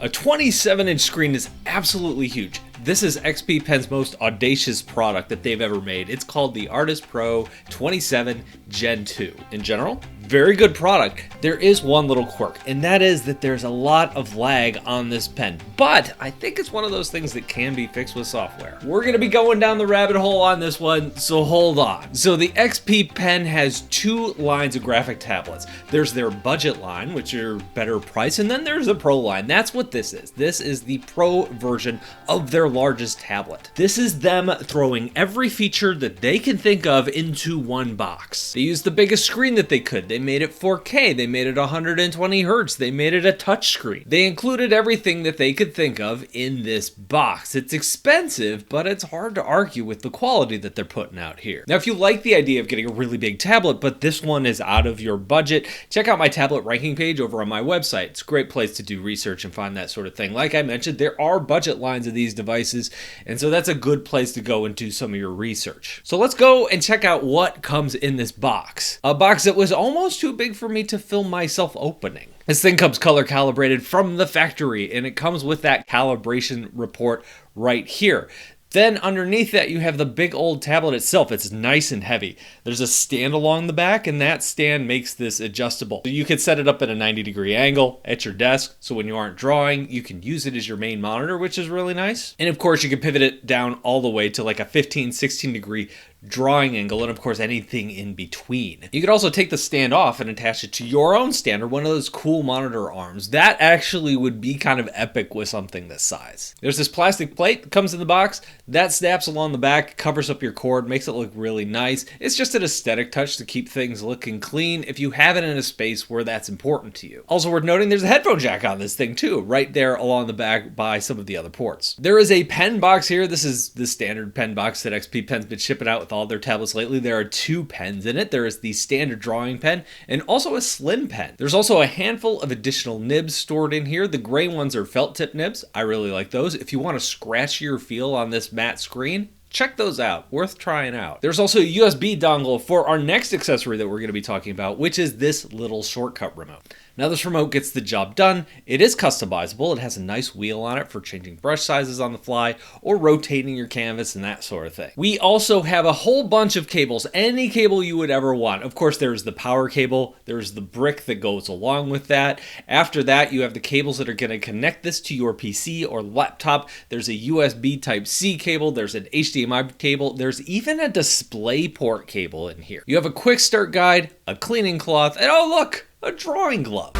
A 27-inch screen is absolutely huge. This is XP Pen's most audacious product that they've ever made. It's called the Artist Pro 27 Gen 2. In general, very good product. There is one little quirk, and that is that there's a lot of lag on this pen, but I think it's one of those things that can be fixed with software. We're gonna be going down the rabbit hole on this one, so hold on. So the XP Pen has two lines of graphic tablets. There's their budget line, which are better price, and then there's the Pro line. That's what this is. This is the Pro version of their largest tablet. This is them throwing every feature that they can think of into one box. They used the biggest screen that they could. They made it 4K. They made it 120 Hertz. They made it a touchscreen. They included everything that they could think of in this box. It's expensive, but it's hard to argue with the quality that they're putting out here. Now, if you like the idea of getting a really big tablet, but this one is out of your budget, check out my tablet ranking page over on my website. It's a great place to do research and find that sort of thing. Like I mentioned, there are budget lines of these devices, and so that's a good place to go and do some of your research. So let's go and check out what comes in this box. A box that was almost too big for me to film myself opening. This thing comes color calibrated from the factory, and it comes with that calibration report right here. Then underneath that, you have the big old tablet itself. It's nice and heavy. There's a stand along the back, and that stand makes this adjustable. So you can set it up at a 90-degree angle at your desk, so when you aren't drawing, you can use it as your main monitor, which is really nice. And of course, you can pivot it down all the way to like a 15, 16-degree drawing angle, and of course anything in between. You could also take the stand off and attach it to your own stand or one of those cool monitor arms. That actually would be kind of epic with something this size. There's this plastic plate that comes in the box that snaps along the back, covers up your cord, makes it look really nice. It's just an aesthetic touch to keep things looking clean if you have it in a space where that's important to you. Also worth noting, there's a headphone jack on this thing too, right there along the back by some of the other ports. There is a pen box here. This is the standard pen box that XP Pen's been shipping out with all their tablets lately. There are two pens in it. There is the standard drawing pen and also a slim pen. There's also a handful of additional nibs stored in here. The gray ones are felt tip nibs. I really like those. If you want a scratchier feel on this matte screen, check those out. Worth trying out. There's also a USB dongle for our next accessory that we're going to be talking about, which is this little shortcut remote. Now this remote gets the job done. It is customizable. It has a nice wheel on it for changing brush sizes on the fly or rotating your canvas and that sort of thing. We also have a whole bunch of cables, any cable you would ever want. Of course, there's the power cable. There's the brick that goes along with that. After that, you have the cables that are going to connect this to your PC or laptop. There's a USB Type-C cable. There's an HDMI cable. There's even a display port cable in here. You have a quick start guide, a cleaning cloth, and oh look, a drawing glove.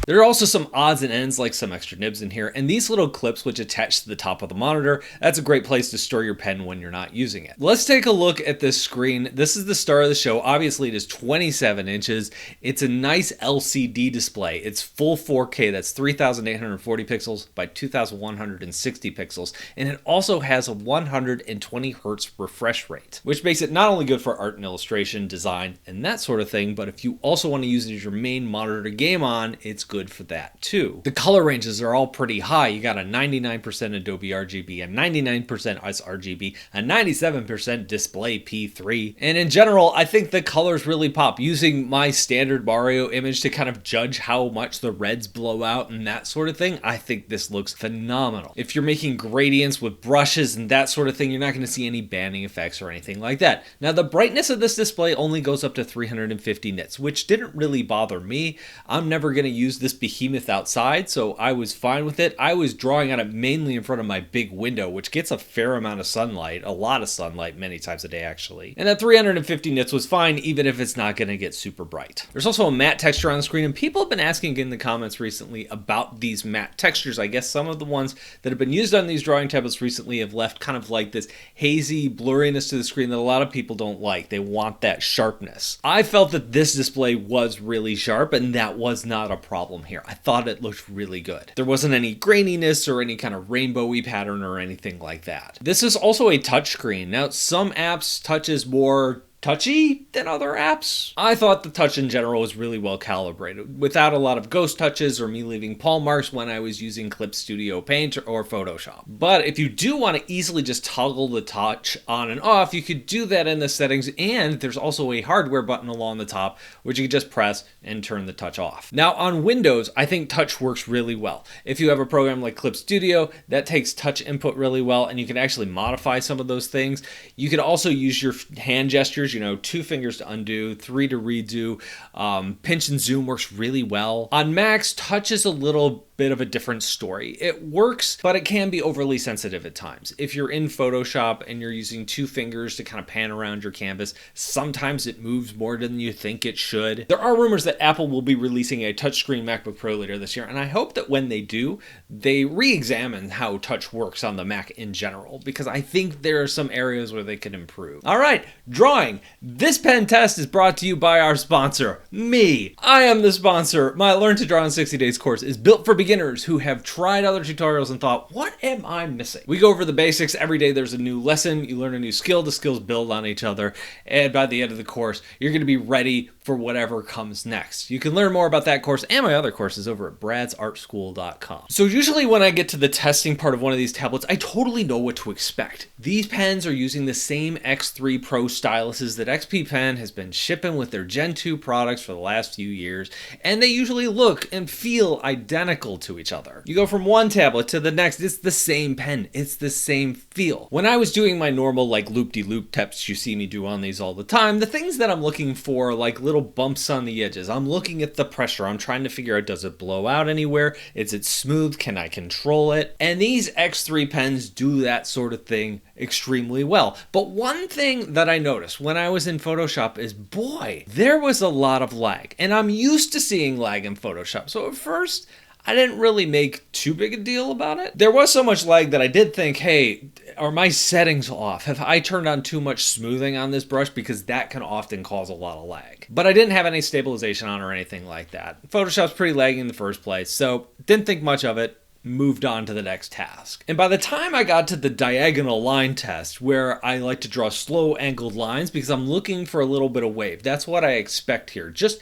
There are also some odds and ends like some extra nibs in here, and these little clips which attach to the top of the monitor, that's a great place to store your pen when you're not using it. Let's take a look at this screen. This is the star of the show. Obviously it is 27 inches. It's a nice LCD display. It's full 4K, that's 3,840 pixels by 2,160 pixels, and it also has a 120 Hertz refresh rate, which makes it not only good for art and illustration, design, and that sort of thing, but if you also want to use it as your main monitor to game on, it's good for that too. The color ranges are all pretty high. You got a 99% Adobe RGB, a 99% sRGB, a 97% display P3, and in general, I think the colors really pop. Using my standard Mario image to kind of judge how much the reds blow out and that sort of thing, I think this looks phenomenal. If you're making gradients with brushes and that sort of thing, you're not going to see any banding effects or anything like that. Now, the brightness of this display only goes up to 350 nits, which didn't really bother me. I'm never going to use this behemoth outside, so I was fine with it. I was drawing on it mainly in front of my big window, which gets a fair amount of sunlight, a lot of sunlight, many times a day actually. And that 350 nits was fine, even if it's not going to get super bright. There's also a matte texture on the screen, and people have been asking in the comments recently about these matte textures. I guess some of the ones that have been used on these drawing tablets recently have left kind of like this hazy blurriness to the screen that a lot of people don't like. They want that sharpness. I felt that this display was really sharp, and that was not a problem here. I thought it looked really good. There wasn't any graininess or any kind of rainbowy pattern or anything like that. This is also a touchscreen. Now, some apps touches more touchy than other apps. I thought the touch in general was really well calibrated, without a lot of ghost touches or me leaving paw marks when I was using Clip Studio Paint or Photoshop. But if you do want to easily just toggle the touch on and off, you could do that in the settings, and there's also a hardware button along the top which you can just press and turn the touch off. Now on Windows, I think touch works really well. If you have a program like Clip Studio, that takes touch input really well, and you can actually modify some of those things. You could also use your hand gestures, 2 fingers to undo, 3 to redo. Pinch and zoom works really well. On Macs, touch is a little bit of a different story. It works, but it can be overly sensitive at times. If you're in Photoshop and you're using 2 fingers to kind of pan around your canvas, sometimes it moves more than you think it should. There are rumors that Apple will be releasing a touchscreen MacBook Pro later this year, and I hope that when they do, they re-examine how touch works on the Mac in general, because I think there are some areas where they could improve. All right, drawing. This pen test is brought to you by our sponsor, me. I am the sponsor. My Learn to Draw in 60 Days course is built for beginners who have tried other tutorials and thought, what am I missing? We go over the basics. Every day there's a new lesson. You learn a new skill. The skills build on each other. And by the end of the course, you're going to be ready for whatever comes next. You can learn more about that course and my other courses over at bradsartschool.com. So usually when I get to the testing part of one of these tablets, I totally know what to expect. These pens are using the same X3 Pro styluses that XP Pen has been shipping with their Gen 2 products for the last few years, and they usually look and feel identical to each other. You go from one tablet to the next, it's the same pen, it's the same feel. When I was doing my normal loop-de-loop tests you see me do on these all the time, the things that I'm looking for are like little bumps on the edges. I'm looking at the pressure. I'm trying to figure out, does it blow out anywhere? Is it smooth? Can I control it? And these X3 pens do that sort of thing extremely well. But one thing that I noticed when I was in Photoshop is, boy, there was a lot of lag. And I'm used to seeing lag in Photoshop. So at first, I didn't really make too big a deal about it. There was so much lag that I did think, hey, are my settings off? Have I turned on too much smoothing on this brush? Because that can often cause a lot of lag. But I didn't have any stabilization on or anything like that. Photoshop's pretty laggy in the first place, so didn't think much of it. Moved on to the next task. And by the time I got to the diagonal line test, where I like to draw slow angled lines because I'm looking for a little bit of wave, that's what I expect here. Just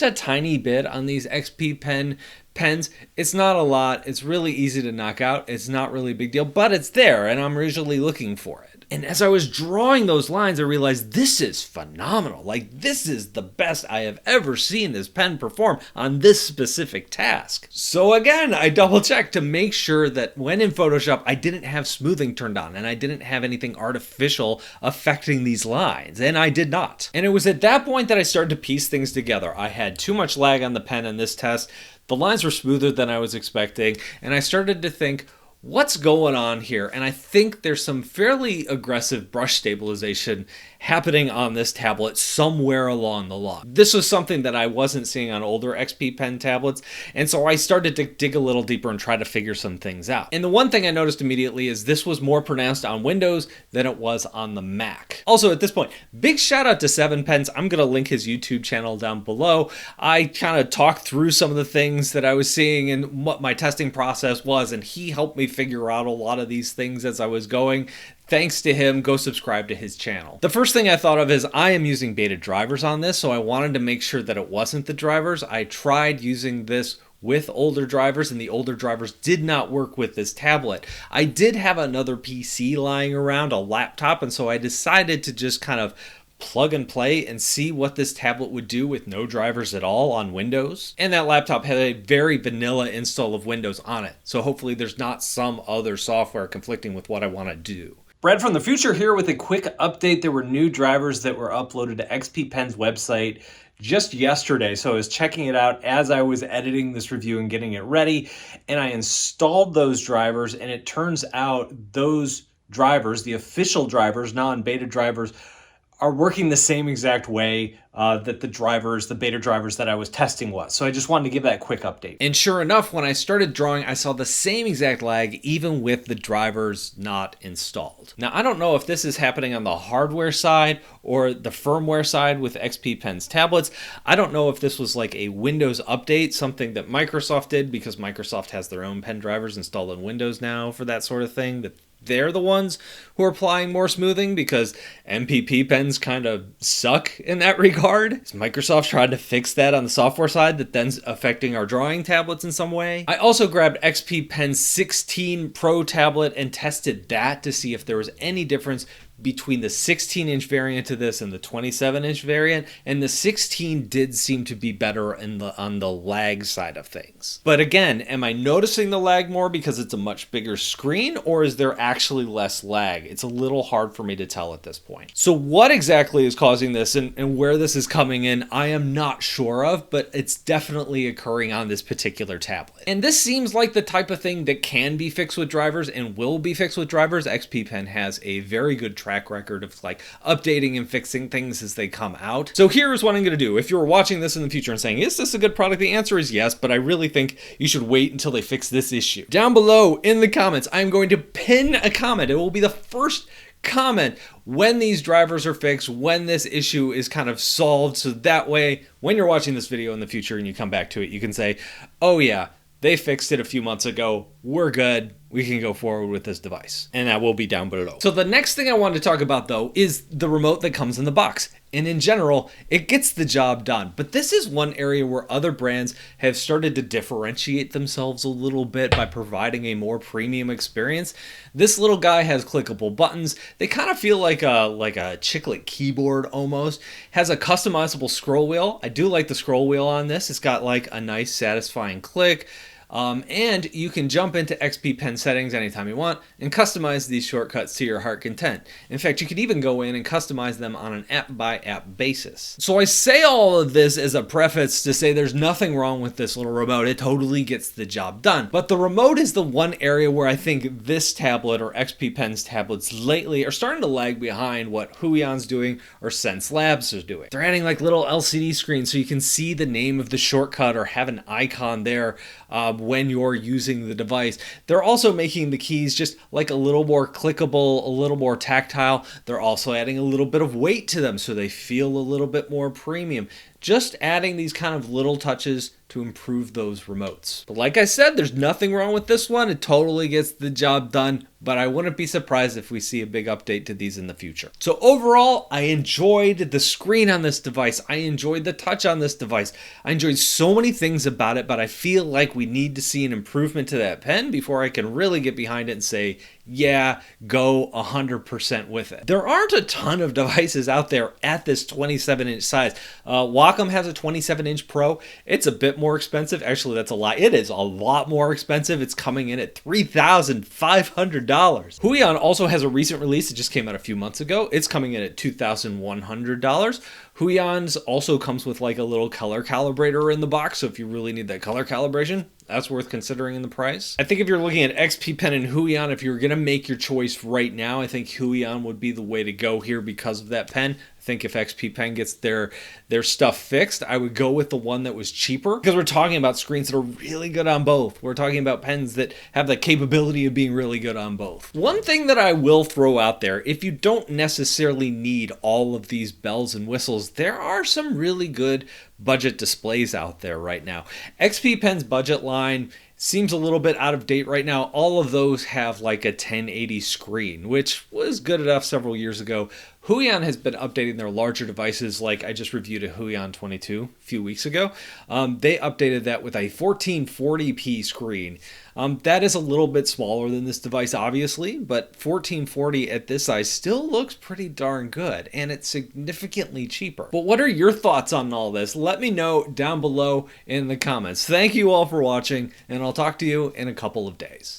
a tiny bit on these XP pens. It's not a lot. It's really easy to knock out. It's not really a big deal, but it's there and I'm usually looking for it. And as I was drawing those lines, I realized this is phenomenal. Like, this is the best I have ever seen this pen perform on this specific task. So again, I double checked to make sure that when in Photoshop, I didn't have smoothing turned on and I didn't have anything artificial affecting these lines, and I did not. And it was at that point that I started to piece things together. I had too much lag on the pen in this test. The lines were smoother than I was expecting, and I started to think, what's going on here? And I think there's some fairly aggressive brush stabilization happening on this tablet somewhere along the line. This was something that I wasn't seeing on older XP Pen tablets, and so I started to dig a little deeper and try to figure some things out. And the one thing I noticed immediately is this was more pronounced on Windows than it was on the Mac. Also, at this point, big shout out to 7pens. I'm going to link his YouTube channel down below. I kind of talked through some of the things that I was seeing and what my testing process was, and he helped me figure out a lot of these things as I was going. Thanks to him, go subscribe to his channel. The first thing I thought of is I am using beta drivers on this, so I wanted to make sure that it wasn't the drivers. I tried using this with older drivers, and the older drivers did not work with this tablet. I did have another PC lying around, a laptop, and so I decided to just kind of plug and play and see what this tablet would do with no drivers at all on Windows. And that laptop had a very vanilla install of Windows on it, so hopefully there's not some other software conflicting with what I want to do. Brad from the future here with a quick update. There were new drivers that were uploaded to XP Pen's website just yesterday, so I was checking it out as I was editing this review and getting it ready, and I installed those drivers, and it turns out those drivers, the official drivers, non-beta drivers, are working the same exact way that the beta drivers that I was testing was. So I just wanted to give that quick update. And sure enough, when I started drawing, I saw the same exact lag, even with the drivers not installed. Now, I don't know if this is happening on the hardware side or the firmware side with XP Pen's tablets. I don't know if this was like a Windows update, something that Microsoft did, because Microsoft has their own pen drivers installed in Windows now for that sort of thing, that they're the ones who are applying more smoothing because MPP pens kind of suck in that regard. Is Microsoft trying to fix that on the software side that then's affecting our drawing tablets in some way? I also grabbed XP Pen's 16 Pro tablet and tested that to see if there was any difference between the 16-inch variant of this and the 27-inch variant, and the 16 did seem to be better on the lag side of things. But again, am I noticing the lag more because it's a much bigger screen, or is there actually less lag? It's a little hard for me to tell at this point. So what exactly is causing this and where this is coming in, I am not sure of, but it's definitely occurring on this particular tablet. And this seems like the type of thing that can be fixed with drivers and will be fixed with drivers. XP Pen has a very good track record of like updating and fixing things as they come out. So here's what I'm going to do. If you're watching this in the future and saying, is this a good product? The answer is yes, but I really think you should wait until they fix this issue. Down below in the comments, I'm going to pin a comment. It will be the first comment when these drivers are fixed, when this issue is kind of solved. So that way, when you're watching this video in the future and you come back to it, you can say, oh yeah, they fixed it a few months ago. We're good. We can go forward with this device. And that will be down below. So the next thing I wanted to talk about though is the remote that comes in the box. And in general, it gets the job done. But this is one area where other brands have started to differentiate themselves a little bit by providing a more premium experience. This little guy has clickable buttons. They kind of feel like a chiclet keyboard almost. Has a customizable scroll wheel. I do like the scroll wheel on this. It's got like a nice satisfying click. And you can jump into XP Pen settings anytime you want and customize these shortcuts to your heart content. In fact, you could even go in and customize them on an app-by-app basis. So I say all of this as a preface to say there's nothing wrong with this little remote. It totally gets the job done. But the remote is the one area where I think this tablet or XP Pen's tablets lately are starting to lag behind what Huion's doing or Sense Labs is doing. They're adding like little LCD screens so you can see the name of the shortcut or have an icon there when you're using the device. They're also making the keys just like a little more clickable, a little more tactile. They're also adding a little bit of weight to them so they feel a little bit more premium. Just adding these kind of little touches to improve those remotes. But like I said, there's nothing wrong with this one. It totally gets the job done, but I wouldn't be surprised if we see a big update to these in the future. So overall, I enjoyed the screen on this device. I enjoyed the touch on this device. I enjoyed so many things about it, but I feel like we need to see an improvement to that pen before I can really get behind it and say, yeah, go 100% with it. There aren't a ton of devices out there at this 27-inch size. Wacom has a 27-inch Pro. It's a bit more expensive. Actually, that's a lie. It is a lot more expensive. It's coming in at $3,500. Huion also has a recent release. It just came out a few months ago. It's coming in at $2,100. Huion's also comes with like a little color calibrator in the box, so if you really need that color calibration, that's worth considering in the price. I think if you're looking at XP Pen and Huion, if you're going to make your choice right now, I think Huion would be the way to go here because of that pen. I think if XP Pen gets their stuff fixed, I would go with the one that was cheaper because we're talking about screens that are really good on both. We're talking about pens that have the capability of being really good on both. One thing that I will throw out there, if you don't necessarily need all of these bells and whistles, there are some really good budget displays out there right now. XP Pen's budget line seems a little bit out of date right now. All of those have like a 1080 screen, which was good enough several years ago. Huion has been updating their larger devices, like I just reviewed a Huion 22 a few weeks ago. They updated that with a 1440p screen. That is a little bit smaller than this device, obviously, but 1440 at this size still looks pretty darn good, and it's significantly cheaper. But what are your thoughts on all this? Let me know down below in the comments. Thank you all for watching, and I'll talk to you in a couple of days.